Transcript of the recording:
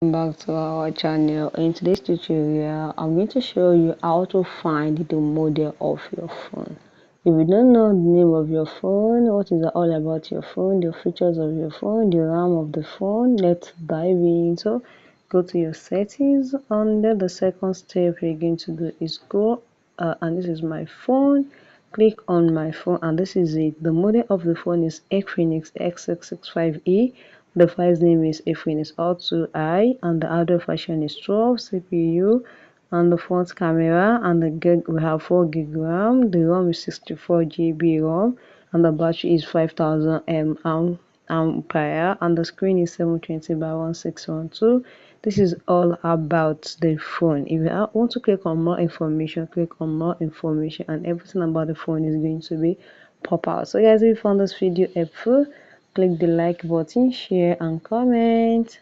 Back to our channel. In today's tutorial I'm going to show you how to find the model of your phone. If you don't know the name of your phone, what is all about your phone, the features of your phone, the RAM of the phone, let's dive in. So go to your settings, and then the second step you're going to do is go and this is my phone. Click on my phone, and this is it. The model of the phone is Equinix X665E. The device name is Equinix R2i, and the audio version is 12 CPU, and the front camera and the gig, we have 4 gig RAM. The ROM is 64 GB ROM, and the battery is 5000 ampere, and the screen is 720 by 1612. This is all about the phone. If you want to click on more information, click on more information, and everything about the phone is going to be pop out. So guys, if you found this video helpful, click the like button, share and comment.